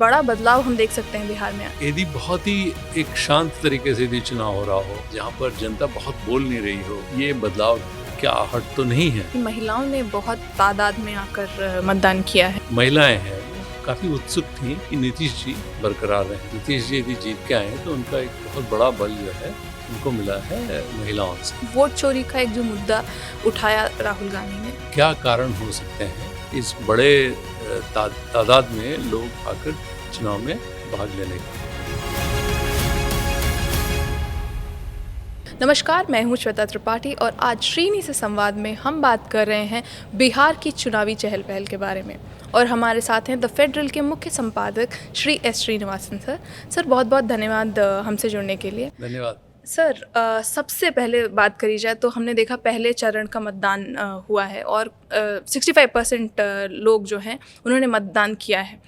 बड़ा बदलाव हम देख सकते हैं बिहार में? यदि बहुत ही एक शांत तरीके से यदि चुनाव हो रहा हो, जहाँ पर जनता बहुत बोल नहीं रही हो, ये बदलाव क्या आहट तो नहीं है। महिलाओं ने बहुत तादाद में आकर मतदान किया है। महिलाएं हैं काफी उत्सुक थी कि नीतीश जी बरकरार रहे। नीतीश जी यदि जीत के आए तो उनका एक बहुत बड़ा बल जो है उनको मिला है महिलाओं से। वोट चोरी का एक जो मुद्दा उठाया राहुल गांधी ने, क्या कारण हो सकते हैं इस बड़े तादाद में लोग आकर चुनाव में भाग लेने के? नमस्कार, मैं हूं श्वेता त्रिपाठी और आज श्रीनी से संवाद में हम बात कर रहे हैं बिहार की चुनावी चहल पहल के बारे में। और हमारे साथ हैं द फेडरल के मुख्य संपादक Shri S Srinivasan sir. Sir, बहुत बहुत धन्यवाद हमसे जुड़ने के लिए। धन्यवाद सर, सबसे पहले बात करी जाए तो हमने देखा पहले चरण का मतदान हुआ है और 65% लोग जो हैं उन्होंने मतदान किया है।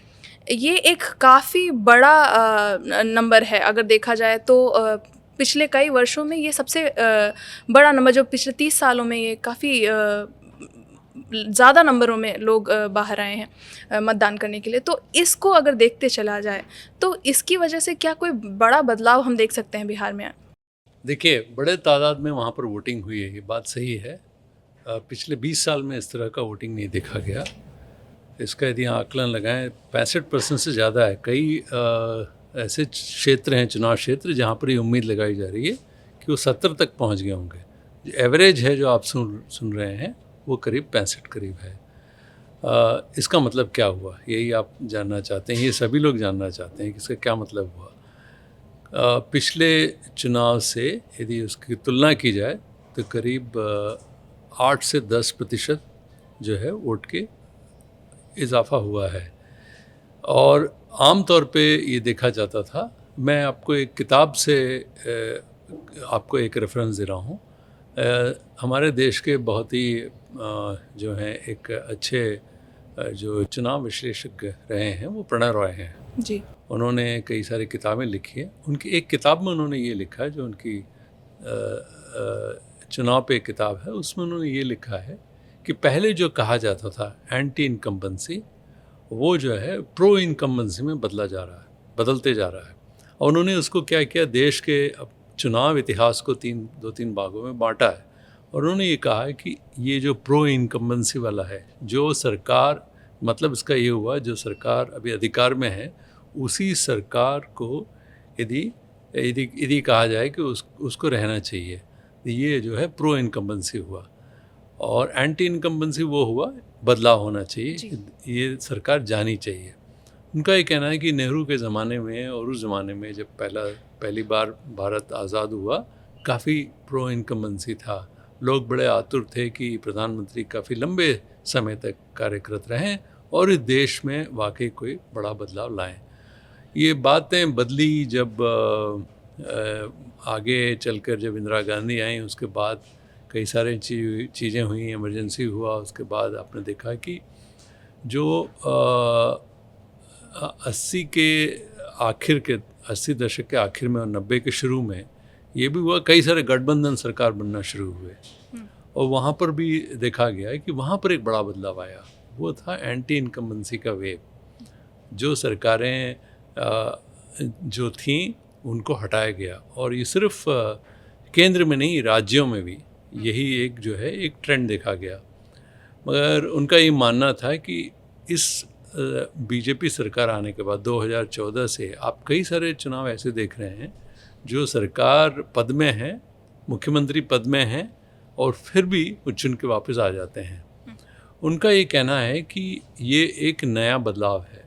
ये एक काफ़ी बड़ा नंबर है अगर देखा जाए तो। पिछले कई वर्षों में ये सबसे बड़ा नंबर, जो पिछले 30 सालों में ये काफ़ी ज़्यादा नंबरों में लोग बाहर आए हैं मतदान करने के लिए। तो इसको अगर देखते चला जाए तो इसकी वजह से क्या कोई बड़ा बदलाव हम देख सकते हैं बिहार में? देखिए, बड़े तादाद में वहाँ पर वोटिंग हुई है, ये बात सही है। पिछले 20 साल में इस तरह का वोटिंग नहीं देखा गया। इसका यदि आकलन लगाएं 65% से ज़्यादा है। कई ऐसे क्षेत्र हैं, चुनाव क्षेत्र, जहाँ पर ये उम्मीद लगाई जा रही है कि वो 70 तक पहुँच गए होंगे। एवरेज है जो आप सुन रहे हैं वो करीब 65 करीब है। इसका मतलब क्या हुआ, यही आप जानना चाहते हैं, ये सभी लोग जानना चाहते हैं कि इसका क्या मतलब हुआ। पिछले चुनाव से यदि उसकी तुलना की जाए तो करीब 8 से 10% जो है वोट के इजाफा हुआ है। और आम तौर पे ये देखा जाता था। मैं आपको एक किताब से आपको एक रेफरेंस दे रहा हूँ। हमारे देश के बहुत ही जो हैं एक अच्छे जो चुनाव विश्लेषक रहे हैं वो प्रणय रॉय हैं जी। उन्होंने कई सारी किताबें लिखी हैं। उनकी एक किताब में उन्होंने ये लिखा है, जो उनकी चुनाव पे एक किताब है, उसमें उन्होंने ये लिखा है कि पहले जो कहा जाता था एंटी इनकम्बेंसी, वो जो है प्रो इनकम्बेंसी में बदलते जा रहा है। और उन्होंने उसको क्या किया, देश के चुनाव इतिहास को दो तीन भागों में बांटा है। और उन्होंने ये कहा है कि ये जो प्रो इनकम्बेंसी वाला है, जो सरकार, मतलब इसका ये हुआ जो सरकार अभी अधिकार में है उसी सरकार को यदि कहा जाए कि उसको रहना चाहिए, ये जो है प्रो इनकम्बेंसी हुआ। और एंटी इनकम्बेंसी वो हुआ बदलाव होना चाहिए, ये सरकार जानी चाहिए। उनका ये कहना है कि नेहरू के ज़माने में और उस ज़माने में जब पहली बार भारत आज़ाद हुआ, काफ़ी प्रो इनकम्बेंसी था। लोग बड़े आतुर थे कि प्रधानमंत्री काफ़ी लंबे समय तक कार्यरत रहें और इस देश में वाकई कोई बड़ा बदलाव लाएं। ये बातें बदली जब आगे चलकर जब इंदिरा गांधी आई, उसके बाद कई सारी चीज़ें हुई, इमरजेंसी हुआ, उसके बाद आपने देखा कि जो 80 दशक के आखिर में और 90 के शुरू में ये भी हुआ, कई सारे गठबंधन सरकार बनना शुरू हुए। और वहाँ पर भी देखा गया है कि वहाँ पर एक बड़ा बदलाव आया, वो था एंटी इनकम्बेंसी का वेव। जो सरकारें जो थीं उनको हटाया गया, और ये सिर्फ केंद्र में नहीं, राज्यों में भी यही एक जो है एक ट्रेंड देखा गया। मगर उनका ये मानना था कि इस बीजेपी सरकार आने के बाद 2014 से आप कई सारे चुनाव ऐसे देख रहे हैं जो सरकार पद में है, मुख्यमंत्री पद में हैं, और फिर भी वो चुन के वापस आ जाते हैं। उनका ये कहना है कि ये एक नया बदलाव है।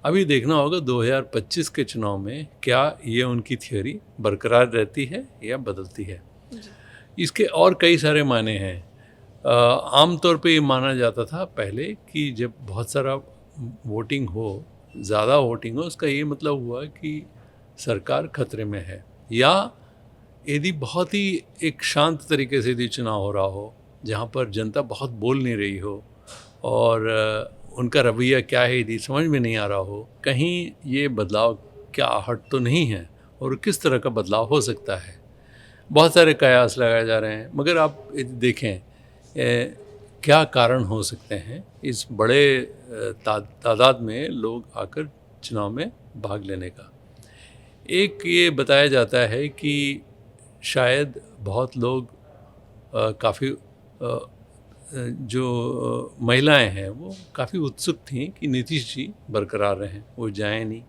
अभी देखना होगा 2025 के चुनाव में क्या ये उनकी थियोरी बरकरार रहती है या बदलती है। इसके और कई सारे मायने हैं। आमतौर पे ये माना जाता था पहले कि जब बहुत सारा वोटिंग हो, ज़्यादा वोटिंग हो, उसका ये मतलब हुआ कि सरकार खतरे में है। या यदि बहुत ही एक शांत तरीके से यदि चुनाव हो रहा हो, जहाँ पर जनता बहुत बोल नहीं रही हो और उनका रवैया क्या है यदि समझ में नहीं आ रहा हो, कहीं ये बदलाव क्या आहट तो नहीं है और किस तरह का बदलाव हो सकता है। बहुत सारे कयास लगाए जा रहे हैं, मगर आप यदि देखें क्या कारण हो सकते हैं इस बड़े तादाद में लोग आकर चुनाव में भाग लेने का। एक ये बताया जाता है कि शायद बहुत लोग काफ़ी जो महिलाएं हैं वो काफ़ी उत्सुक थीं कि नीतीश जी बरकरार रहें, वो जाएं नहीं,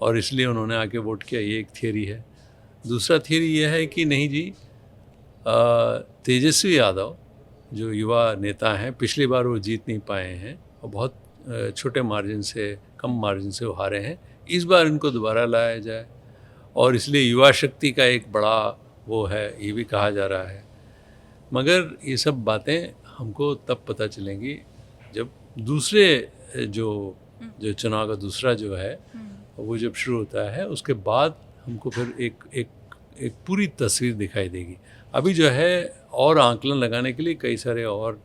और इसलिए उन्होंने आके वोट किया। ये एक थियरी है। दूसरा थियरी ये है कि नहीं जी, तेजस्वी यादव जो युवा नेता हैं, पिछली बार वो जीत नहीं पाए हैं और बहुत छोटे मार्जिन से, कम मार्जिन से वो हारे हैं। इस बार इनको दोबारा लाया जाए, और इसलिए युवा शक्ति का एक बड़ा वो है, ये भी कहा जा रहा है। मगर ये सब बातें हमको तब पता चलेंगी जब दूसरे जो चुनाव का दूसरा जो है वो जब शुरू होता है, उसके बाद हमको फिर एक पूरी तस्वीर दिखाई देगी। अभी जो है और आंकलन लगाने के लिए कई सारे और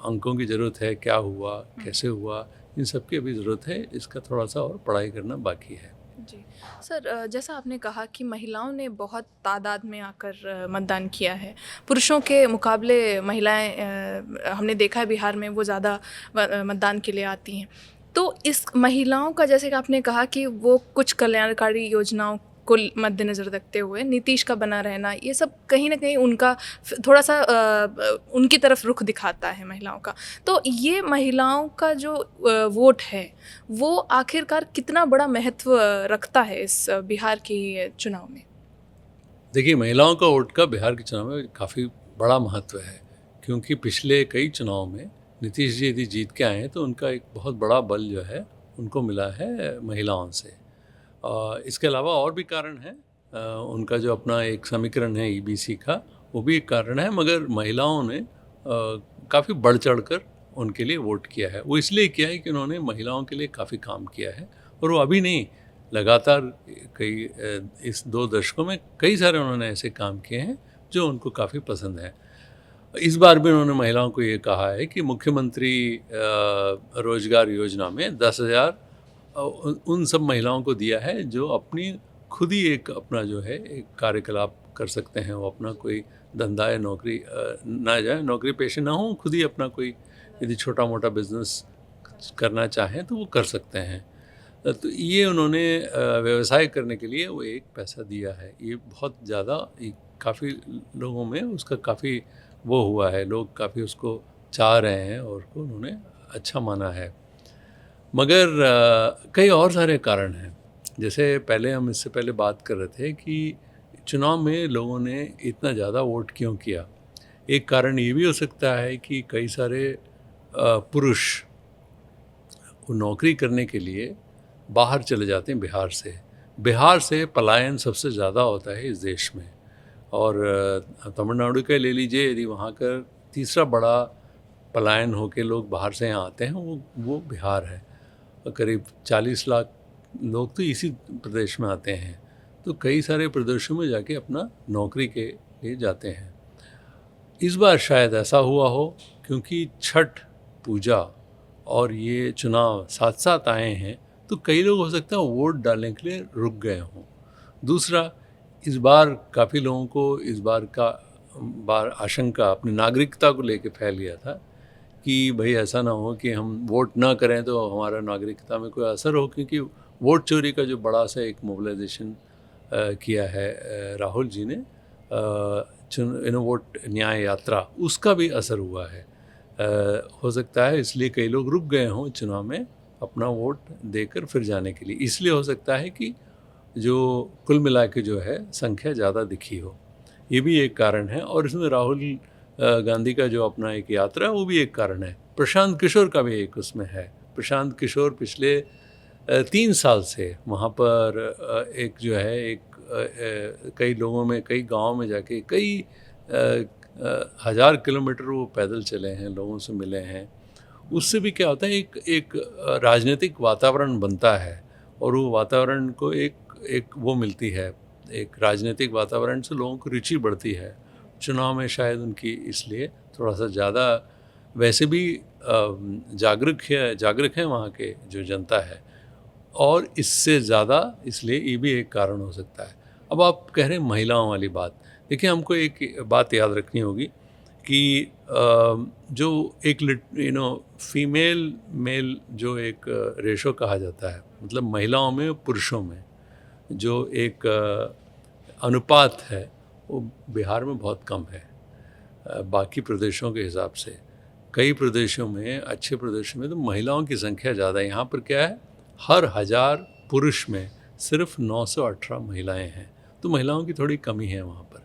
अंकों की ज़रूरत है। क्या हुआ, कैसे हुआ, इन सब की अभी ज़रूरत है। इसका थोड़ा सा और पढ़ाई करना बाकी है। जी सर, जैसा आपने कहा कि महिलाओं ने बहुत तादाद में आकर मतदान किया है, पुरुषों के मुकाबले महिलाएं हमने देखा है बिहार में वो ज़्यादा मतदान के लिए आती हैं। तो इस महिलाओं का, जैसे कि आपने कहा कि वो कुछ कल्याणकारी योजनाओं को मद्देनज़र रखते हुए नीतीश का बना रहना, ये सब कहीं ना कहीं उनका थोड़ा सा उनकी तरफ रुख दिखाता है महिलाओं का। तो ये महिलाओं का जो वोट है वो आखिरकार कितना बड़ा महत्व रखता है इस बिहार के चुनाव में? देखिए, महिलाओं का वोट का बिहार के चुनाव में काफ़ी बड़ा महत्व है, क्योंकि पिछले कई चुनाव में नीतीश जी यदि जीत के आए हैं तो उनका एक बहुत बड़ा बल जो है उनको मिला है महिलाओं से। इसके अलावा और भी कारण हैं। उनका जो अपना एक समीकरण है ईबीसी का, वो भी एक कारण है। मगर महिलाओं ने काफ़ी बढ़ चढ़ कर उनके लिए वोट किया है। वो इसलिए किया है कि उन्होंने महिलाओं के लिए काफ़ी काम किया है, और वो अभी नहीं, लगातार कई इस 2 दशकों में कई सारे उन्होंने ऐसे काम किए हैं जो उनको काफ़ी पसंद है। इस बार भी उन्होंने महिलाओं को ये कहा है कि मुख्यमंत्री रोजगार योजना में 10,000 उन सब महिलाओं को दिया है जो अपनी खुद ही एक अपना जो है एक कार्यकलाप कर सकते हैं। वो अपना कोई धंधा या नौकरी ना जाए, नौकरी पेशे ना हो, खुद ही अपना कोई यदि छोटा मोटा बिजनेस करना चाहें तो वो कर सकते हैं। तो ये उन्होंने व्यवसाय करने के लिए वो एक पैसा दिया है। ये बहुत ज़्यादा, काफ़ी लोगों में उसका काफ़ी वो हुआ है, लोग काफ़ी उसको चाह रहे हैं और उसको उन्होंने अच्छा माना है। मगर कई और सारे कारण हैं। जैसे पहले हम इससे पहले बात कर रहे थे कि चुनाव में लोगों ने इतना ज़्यादा वोट क्यों किया। एक कारण ये भी हो सकता है कि कई सारे पुरुष वो नौकरी करने के लिए बाहर चले जाते हैं बिहार से पलायन सबसे ज़्यादा होता है इस देश में। और तमिलनाडु का ले लीजिए, यदि वहाँ का तीसरा बड़ा पलायन होके लोग बाहर से यहाँ आते हैं वो बिहार है। करीब 40 लाख लोग तो इसी प्रदेश में आते हैं। तो कई सारे प्रदेशों में जाके अपना नौकरी के लिए जाते हैं। इस बार शायद ऐसा हुआ हो क्योंकि छठ पूजा और ये चुनाव साथ साथ आए हैं, तो कई लोग हो सकता है वोट डालने के लिए रुक गए हों। दूसरा, इस बार काफ़ी लोगों को इस बार आशंका अपनी नागरिकता को लेकर फैल गया था कि भाई ऐसा ना हो कि हम वोट ना करें तो हमारा नागरिकता में कोई असर हो, क्योंकि वोट चोरी का जो बड़ा सा एक मोबिलाइजेशन किया है राहुल जी ने, वोट न्याय यात्रा, उसका भी असर हुआ है। हो सकता है इसलिए कई लोग रुक गए हों चुनाव में अपना वोट देकर फिर जाने के लिए। इसलिए हो सकता है कि जो कुल मिला के जो है संख्या ज़्यादा दिखी हो, ये भी एक कारण है। और इसमें राहुल गांधी का जो अपना एक यात्रा है वो भी एक कारण है। प्रशांत किशोर का भी एक उसमें है। प्रशांत किशोर पिछले 3 साल से वहाँ पर एक जो है कई लोगों में, कई गाँव में जाके कई 1000 किलोमीटर वो पैदल चले हैं, लोगों से मिले हैं। उससे भी क्या होता है, एक राजनीतिक वातावरण बनता है, और वो वातावरण को एक वो मिलती है, एक राजनीतिक वातावरण से लोगों को रुचि बढ़ती है। चुनाव में शायद उनकी इसलिए थोड़ा सा ज़्यादा, वैसे भी जागरूक है वहाँ के जो जनता है, और इससे ज़्यादा इसलिए ये भी एक कारण हो सकता है। अब आप कह रहे हैं महिलाओं वाली बात, देखिए हमको एक बात याद रखनी होगी कि जो एक फीमेल मेल जो एक रेशो कहा जाता है, मतलब महिलाओं में और पुरुषों में जो एक अनुपात है वो बिहार में बहुत कम है बाकी प्रदेशों के हिसाब से। कई प्रदेशों में, अच्छे प्रदेशों में तो महिलाओं की संख्या ज़्यादा है। यहाँ पर क्या है, हर 1000 पुरुष में सिर्फ 918 महिलाएं हैं, तो महिलाओं की थोड़ी कमी है वहाँ पर।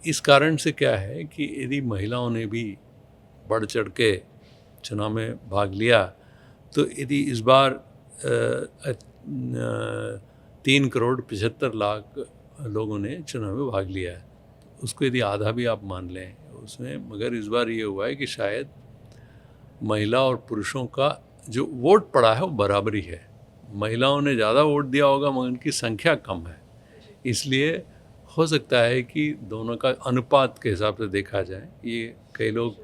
इस कारण से क्या है कि यदि महिलाओं ने भी बढ़ चढ़ के चुनाव में भाग लिया, तो यदि इस बार 3,75,00,000 लोगों ने चुनाव में भाग लिया है, उसको यदि आधा भी आप मान लें उसमें, मगर इस बार ये हुआ है कि शायद महिला और पुरुषों का जो वोट पड़ा है वो बराबरी है। महिलाओं ने ज़्यादा वोट दिया होगा मगर उनकी संख्या कम है, इसलिए हो सकता है कि दोनों का अनुपात के हिसाब से देखा जाए। ये कई लोग,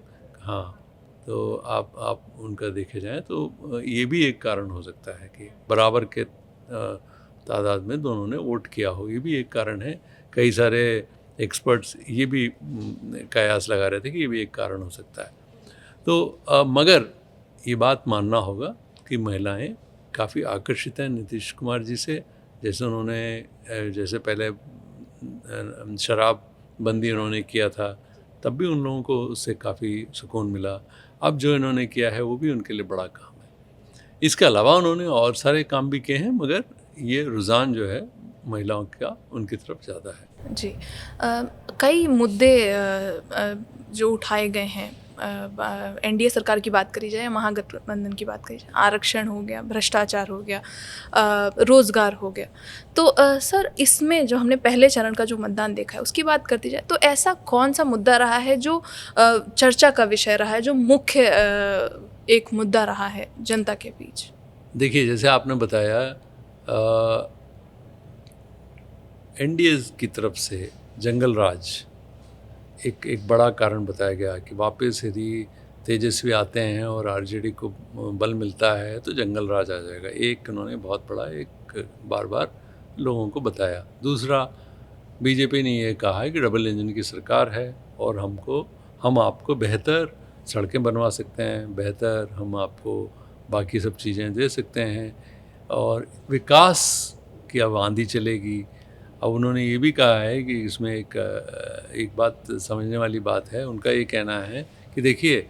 हाँ, तो आप उनका देखे जाएं तो ये भी एक कारण हो सकता है कि बराबर के तादाद में दोनों ने वोट किया हो, ये भी एक कारण है। कई सारे एक्सपर्ट्स ये भी कयास लगा रहे थे कि ये भी एक कारण हो सकता है। तो मगर ये बात मानना होगा कि महिलाएं काफ़ी आकर्षित हैं नीतीश कुमार जी से। जैसे पहले शराबबंदी उन्होंने किया था, तब भी उन लोगों को उससे काफ़ी सुकून मिला। अब जो इन्होंने किया है वो भी उनके लिए बड़ा काम है। इसके अलावा उन्होंने और सारे काम भी किए हैं, मगर ये रुझान जो है महिलाओं का उनकी तरफ ज़्यादा है। जी, कई मुद्दे जो उठाए गए हैं, एनडीए सरकार की बात करी जाए, महागठबंधन की बात करी जाए, आरक्षण हो गया, भ्रष्टाचार हो गया, रोज़गार हो गया, तो सर इसमें जो हमने पहले चरण का जो मतदान देखा है उसकी बात करती जाए तो ऐसा कौन सा मुद्दा रहा है जो चर्चा का विषय रहा है, जो मुख्य एक मुद्दा रहा है जनता के बीच? देखिए, जैसे आपने बताया, एनडीए की तरफ से जंगल राज एक बड़ा कारण बताया गया कि वापस यदि तेजस्वी आते हैं और आरजेडी को बल मिलता है तो जंगल राज आ जाएगा। एक उन्होंने बहुत बड़ा एक बार बार लोगों को बताया। दूसरा, बीजेपी ने ये कहा है कि डबल इंजन की सरकार है और हम आपको बेहतर सड़कें बनवा सकते हैं, बेहतर हम आपको बाकी सब चीज़ें दे सकते हैं और विकास की अब आंधी चलेगी। अब उन्होंने ये भी कहा है कि इसमें एक बात समझने वाली बात है। उनका ये कहना है कि देखिए,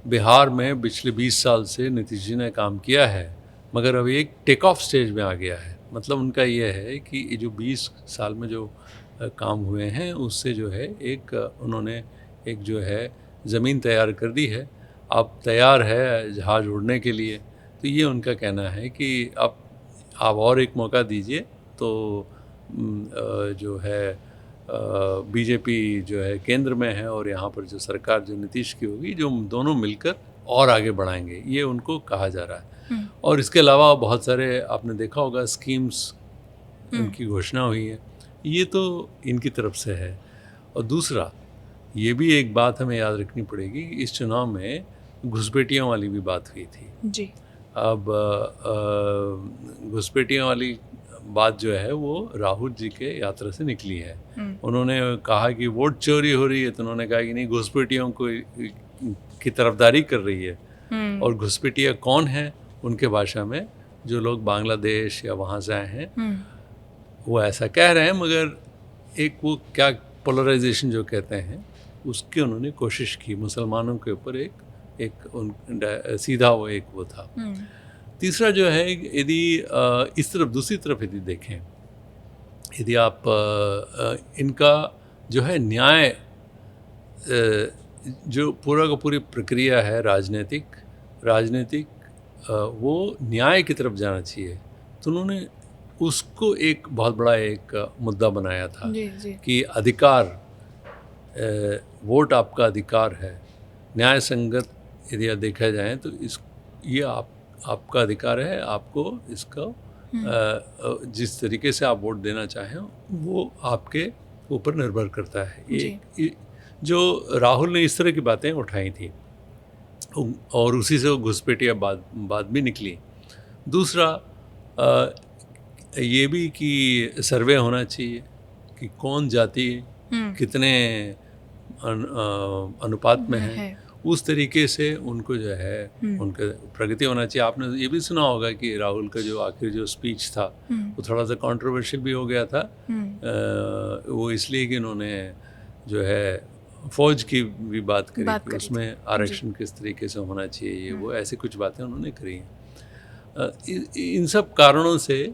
बिहार में पिछले 20 साल से नीतीश जी ने काम किया है, मगर अभी एक टेक ऑफ स्टेज में आ गया है। मतलब उनका ये है कि ये जो 20 साल में जो काम हुए हैं उससे जो है उन्होंने एक जो है ज़मीन तैयार कर दी है, अब तैयार है जहाज़ उड़ने के लिए। तो ये उनका कहना है कि अब आप और एक मौका दीजिए तो जो है बीजेपी जो है केंद्र में है और यहाँ पर जो सरकार जो नीतीश की होगी, जो दोनों मिलकर और आगे बढ़ाएंगे, ये उनको कहा जा रहा है। और इसके अलावा बहुत सारे आपने देखा होगा स्कीम्स इनकी घोषणा हुई है, ये तो इनकी तरफ से है। और दूसरा, ये भी एक बात हमें याद रखनी पड़ेगी, इस चुनाव में घुसपैठियों वाली भी बात हुई थी जी। अब घुसपैठियों वाली बात जो है वो राहुल जी के यात्रा से निकली है। उन्होंने कहा कि वोट चोरी हो रही है, तो उन्होंने कहा कि नहीं, घुसपैठियों को की तरफदारी कर रही है। और घुसपैठिया कौन है? उनके भाषा में जो लोग बांग्लादेश या वहाँ से आए हैं वो ऐसा कह रहे हैं, मगर एक वो क्या पोलराइजेशन जो कहते हैं उसकी उन्होंने कोशिश की, मुसलमानों के ऊपर एक सीधा वो एक वो था। तीसरा जो है, यदि इस तरफ दूसरी तरफ यदि देखें, यदि आप इनका जो है न्याय, जो पूरा का पूरी प्रक्रिया है राजनीतिक वो न्याय की तरफ जाना चाहिए, तो उन्होंने उसको एक बहुत बड़ा एक मुद्दा बनाया था। जी। कि अधिकार, वोट आपका अधिकार है, न्याय संगत यदि देखा जाए तो ये आपका अधिकार है, आपको इसका जिस तरीके से आप वोट देना चाहें वो आपके ऊपर निर्भर करता है। जो राहुल ने इस तरह की बातें उठाई थी और उसी से वो घुसपैठिया बात भी निकली। दूसरा ये भी कि सर्वे होना चाहिए कि कौन जाति कितने अनुपात में है, उस तरीके से उनको जो है उनका प्रगति होना चाहिए। आपने ये भी सुना होगा कि राहुल का जो आखिर जो स्पीच था वो थोड़ा सा कंट्रोवर्शियल भी हो गया था। वो इसलिए कि उन्होंने जो है फौज की भी बात करी कि उसमें आरक्षण किस तरीके से होना चाहिए, ये वो ऐसी कुछ बातें उन्होंने करी हैं। इन सब कारणों से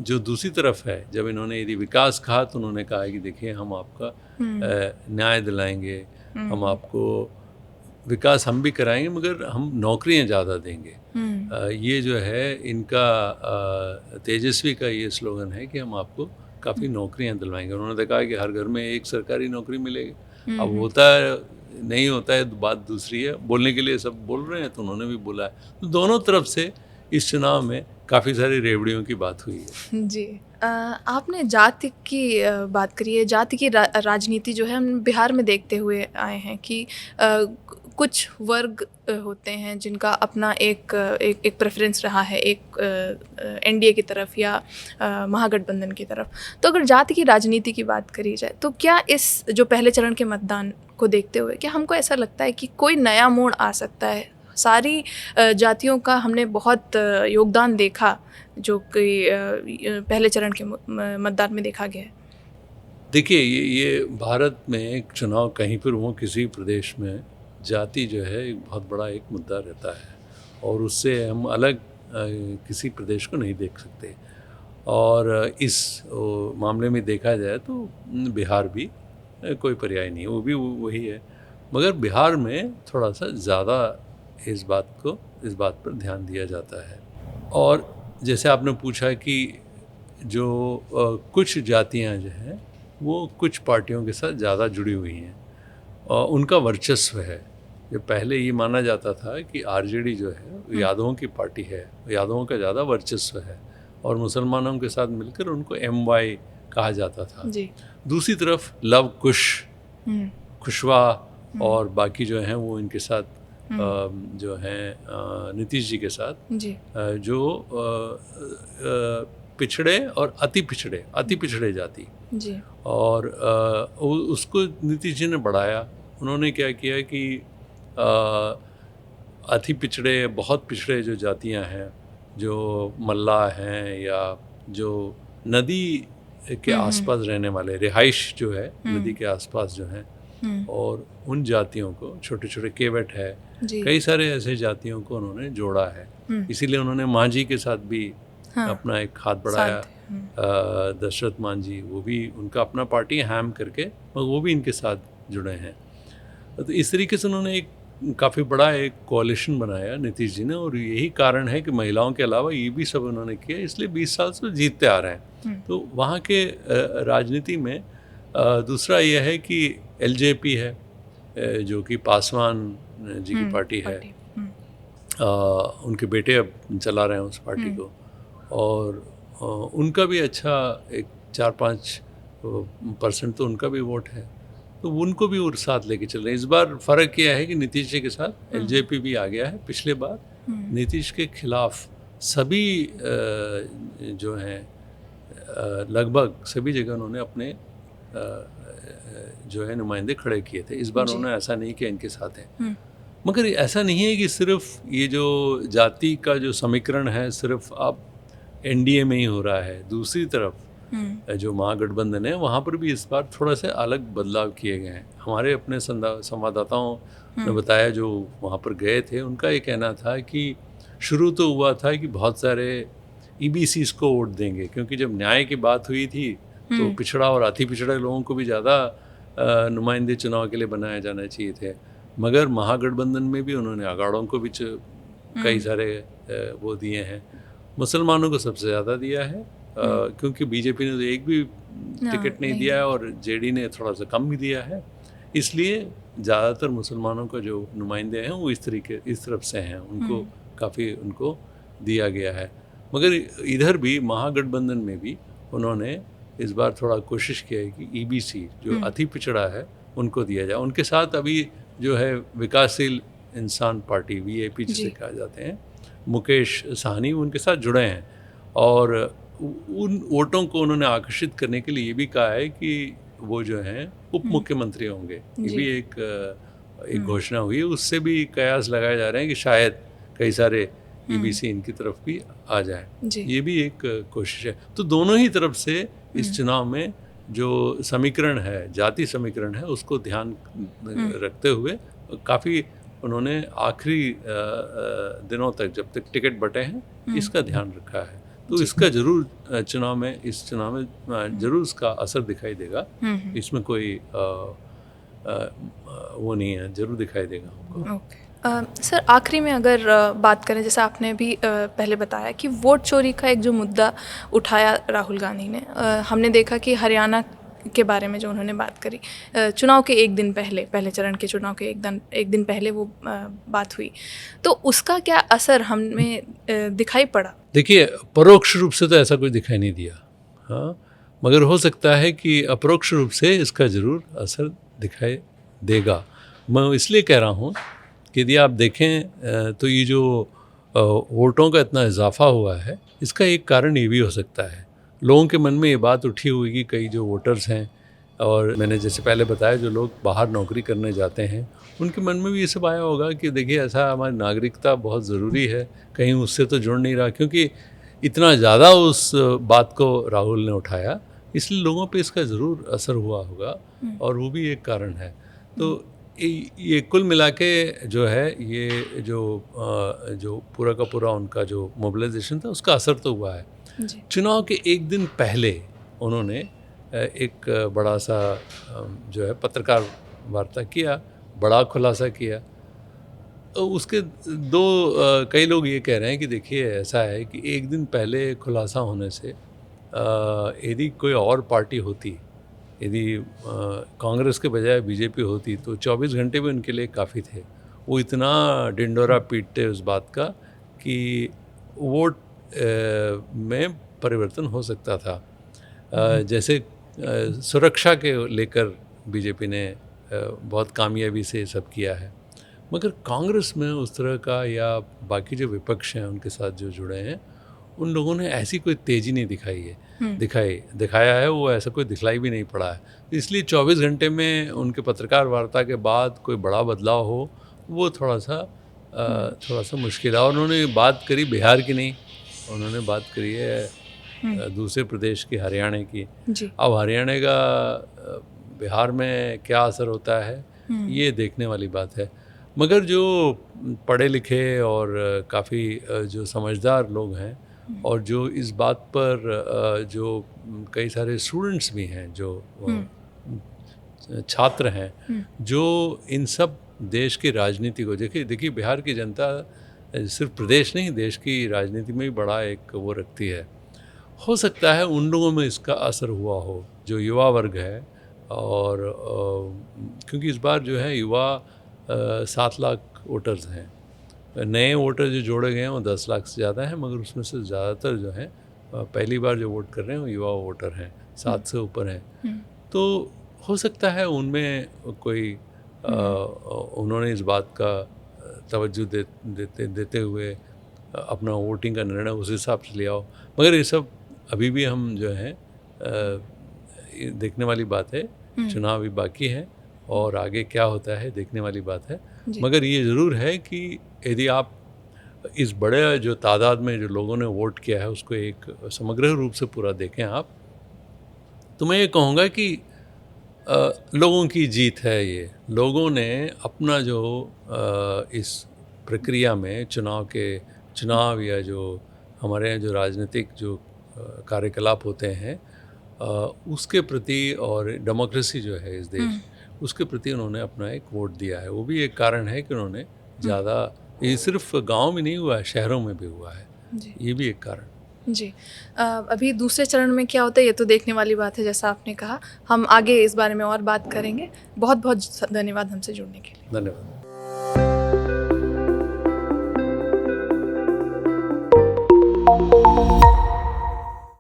जो दूसरी तरफ है, जब इन्होंने यदि विकास कहा तो उन्होंने कहा कि देखिए हम आपका न्याय दिलाएंगे, हम आपको विकास हम भी कराएंगे मगर हम नौकरियां ज़्यादा देंगे। ये जो है इनका तेजस्वी का ये स्लोगन है कि हम आपको काफ़ी नौकरियां दिलवाएंगे। उन्होंने कहा कि हर घर में एक सरकारी नौकरी मिलेगी। अब होता है नहीं होता है बात दूसरी है, बोलने के लिए सब बोल रहे हैं तो उन्होंने भी बोला है। तो दोनों तरफ से इस चुनाव में काफ़ी सारी रेवड़ियों की बात हुई है। जी, आपने जाति की बात करी है। जाति की राजनीति जो है हम बिहार में देखते हुए आए हैं कि कुछ वर्ग होते हैं जिनका अपना एक प्रेफरेंस रहा है, एक एनडीए की तरफ या महागठबंधन की तरफ। तो अगर जाति की राजनीति की बात करी जाए तो क्या इस जो पहले चरण के मतदान को देखते हुए क्या हमको ऐसा लगता है कि कोई नया मोड़ आ सकता है? सारी जातियों का हमने बहुत योगदान देखा जो कि पहले चरण के मतदान में देखा गया है। देखिए ये भारत में एक चुनाव कहीं पर हो, किसी प्रदेश में जाति जो है एक बहुत बड़ा एक मुद्दा रहता है और उससे हम अलग किसी प्रदेश को नहीं देख सकते। और इस मामले में देखा जाए तो बिहार भी कोई पर्याय नहीं, वो भी वही है। मगर बिहार में थोड़ा सा ज़्यादा इस बात पर ध्यान दिया जाता है। और जैसे आपने पूछा कि जो कुछ जातियां जो हैं वो कुछ पार्टियों के साथ ज़्यादा जुड़ी हुई हैं और उनका वर्चस्व है। जो पहले ये माना जाता था कि आरजेडी जो है यादवों की पार्टी है, यादवों का ज़्यादा वर्चस्व है और मुसलमानों के साथ मिलकर उनको MY कहा जाता था जी। दूसरी तरफ लव कुश, कुशवाहा और बाकी जो हैं वो इनके साथ जो हैं नीतीश जी के साथ जी। जो पिछड़े और अति पिछड़े जाति जी। और उसको नीतीश जी ने बढ़ाया। उन्होंने क्या किया कि अति पिछड़े, बहुत पिछड़े जो जातियां हैं, जो मल्लाह हैं या जो नदी के आसपास रहने वाले, रिहाइश जो है नदी के आसपास जो हैं, और उन जातियों को, छोटे छोटे केवट है, कई सारे ऐसे जातियों को उन्होंने जोड़ा है। इसीलिए उन्होंने मांझी के साथ भी अपना एक हाथ बढ़ाया। दशरथ मांझी, वो भी उनका अपना पार्टी हैम करके, वो भी इनके साथ जुड़े हैं। तो इस तरीके से उन्होंने एक काफ़ी बड़ा एक कोalition बनाया नीतीश जी ने, और यही कारण है कि महिलाओं के अलावा ये भी सब उन्होंने किया, इसलिए 20 साल से जीतते आ रहे हैं। तो वहाँ के राजनीति में दूसरा यह है कि LJP है जो कि पासवान जी की पार्टी है। उनके बेटे अब चला रहे हैं उस पार्टी को, और उनका भी अच्छा एक 4-5% तो उनका भी वोट है, तो उनको भी और साथ लेके चल रहे हैं। इस बार फ़र्क किया है कि नीतीश जी के साथ LJP भी आ गया है। पिछले बार नीतीश के खिलाफ सभी जो हैं लगभग सभी जगह उन्होंने अपने जो है नुमाइंदे खड़े किए थे। इस बार उन्होंने ऐसा नहीं किया इनके साथ हैं। मगर ऐसा नहीं है कि सिर्फ ये जो जाति का जो समीकरण है सिर्फ अब NDA में ही हो रहा है। दूसरी तरफ जो महागठबंधन है वहाँ पर भी इस बार थोड़ा सा अलग बदलाव किए गए हैं। हमारे अपने संवाददाताओं ने बताया जो वहाँ पर गए थे, उनका ये कहना था कि शुरू तो हुआ था कि बहुत सारे EBCs को वोट देंगे, क्योंकि जब न्याय की बात हुई थी तो पिछड़ा और अति पिछड़े लोगों को भी ज़्यादा नुमाइंदे चुनाव के लिए बनाए जाना चाहिए थे। मगर महागठबंधन में भी उन्होंने अखाड़ों को भी कई सारे वो दिए हैं। मुसलमानों को सबसे ज़्यादा दिया है, क्योंकि BJP ने तो एक भी टिकट नहीं दिया है और JD ने थोड़ा सा कम भी दिया है, इसलिए ज़्यादातर मुसलमानों का जो नुमाइंदे हैं वो इस तरफ से हैं, उनको काफ़ी उनको दिया गया है। मगर इधर भी महागठबंधन में भी उन्होंने इस बार थोड़ा कोशिश किया है कि EBC जो अति पिछड़ा है उनको दिया जाए। उनके साथ अभी जो है विकासशील इंसान पार्टी VAP जिसे कहा जाते हैं, मुकेश साहनी, उनके साथ जुड़े हैं, और उन वोटों को उन्होंने आकर्षित करने के लिए ये भी कहा है कि वो जो हैं उप मुख्यमंत्री होंगे, ये भी एक घोषणा हुई है। उससे भी कयास लगाए जा रहे हैं कि शायद कई सारे ईबीसी इनकी तरफ भी आ जाए, ये भी एक कोशिश है। तो दोनों ही तरफ से इस चुनाव में जो समीकरण है, जाति समीकरण है, उसको ध्यान रखते हुए काफ़ी उन्होंने आखिरी दिनों तक, जब तक टिकट बटे हैं, इसका ध्यान रखा है। तो इसका जरूर इस चुनाव में जरूर इसका असर दिखाई देगा। इसमें कोई वो नहीं है, जरूर दिखाई देगा हमको। सर, आखिरी में अगर बात करें, जैसा आपने भी पहले बताया कि वोट चोरी का एक जो मुद्दा उठाया राहुल गांधी ने, हमने देखा कि हरियाणा के बारे में जो उन्होंने बात करी, चुनाव के एक दिन पहले चरण के चुनाव के एक दिन पहले वो बात हुई, तो उसका क्या असर हमें दिखाई पड़ा? देखिए, परोक्ष रूप से तो ऐसा कुछ दिखाई नहीं दिया, हाँ, मगर हो सकता है कि अपरोक्ष रूप से इसका ज़रूर असर दिखाई देगा। मैं इसलिए कह रहा हूँ कि यदि आप देखें तो ये जो वोटों का इतना इजाफा हुआ है, इसका एक कारण ये भी हो सकता है, लोगों के मन में ये बात उठी हुई कि कई जो वोटर्स हैं, और मैंने जैसे पहले बताया, जो लोग बाहर नौकरी करने जाते हैं, उनके मन में भी ये सब आया होगा कि देखिए, ऐसा हमारी नागरिकता बहुत ज़रूरी है, कहीं उससे तो जुड़ नहीं रहा, क्योंकि इतना ज़्यादा उस बात को राहुल ने उठाया, इसलिए लोगों पे इसका ज़रूर असर हुआ होगा, और वो भी एक कारण है। तो ये कुल मिला के जो है, ये जो पूरा का पूरा उनका जो मोबिलाइजेशन था, उसका असर तो हुआ है। चुनाव के एक दिन पहले उन्होंने एक बड़ा सा जो है पत्रकार वार्ता किया, बड़ा खुलासा किया। उसके कई लोग ये कह रहे हैं कि देखिए, ऐसा है कि एक दिन पहले खुलासा होने से यदि कोई और पार्टी होती, यदि कांग्रेस के बजाय बीजेपी होती, तो 24 घंटे भी उनके लिए काफ़ी थे। वो इतना डिंडोरा पीटते उस बात का कि वोट में परिवर्तन हो सकता था। जैसे सुरक्षा के लेकर बीजेपी ने बहुत कामयाबी से सब किया है, मगर कांग्रेस में उस तरह का, या बाकी जो विपक्ष हैं उनके साथ जो जुड़े हैं, उन लोगों ने ऐसी कोई तेज़ी नहीं दिखाई है, दिखाया है, वो ऐसा कोई दिखलाई भी नहीं पड़ा है। इसलिए 24 घंटे में उनके पत्रकार वार्ता के बाद कोई बड़ा बदलाव हो, वो थोड़ा सा मुश्किल है। और उन्होंने बात करी बिहार की नहीं, उन्होंने बात करी है दूसरे प्रदेश की, हरियाणा की। अब हरियाणा का बिहार में क्या असर होता है, ये देखने वाली बात है। मगर जो पढ़े लिखे और काफ़ी जो समझदार लोग हैं, और जो इस बात पर जो कई सारे स्टूडेंट्स भी हैं, जो छात्र हैं, जो इन सब देश की राजनीति को देखिए, बिहार की जनता सिर्फ प्रदेश नहीं, देश की राजनीति में भी बड़ा एक वो रखती है। हो सकता है उन लोगों में इसका असर हुआ हो, जो युवा वर्ग है, और क्योंकि इस बार जो है युवा 7 लाख वोटर्स हैं, नए वोटर जो जोड़े गए हैं वो 10 लाख से ज़्यादा हैं, मगर उसमें से ज़्यादातर जो हैं पहली बार जो वोट कर रहे हैं वो युवा वोटर हैं, 7 से ऊपर हैं। तो हो सकता है उनमें कोई उन्होंने इस बात का तवज्जो देते हुए अपना वोटिंग का निर्णय उस हिसाब से लिया हो। मगर ये सब अभी भी हम जो है देखने वाली बात है, चुनाव भी बाकी है, और आगे क्या होता है देखने वाली बात है। मगर ये ज़रूर है कि यदि आप इस बड़े जो तादाद में जो लोगों ने वोट किया है, उसको एक समग्र रूप से पूरा देखें आप, तो मैं ये कहूँगा कि लोगों की जीत है। ये लोगों ने अपना जो इस प्रक्रिया में चुनाव या जो हमारे यहाँ जो राजनीतिक जो कार्यकलाप होते हैं, उसके प्रति, और डेमोक्रेसी जो है इस देश, उसके प्रति उन्होंने अपना एक वोट दिया है। वो भी एक कारण है कि उन्होंने ज़्यादा, ये सिर्फ गांव में नहीं हुआ है, शहरों में भी हुआ है, ये भी एक कारण। जी, अभी दूसरे चरण में क्या होता है ये तो देखने वाली बात है, जैसा आपने कहा। हम आगे इस बारे में और बात करेंगे। बहुत बहुत धन्यवाद हमसे जुड़ने के लिए। धन्यवाद।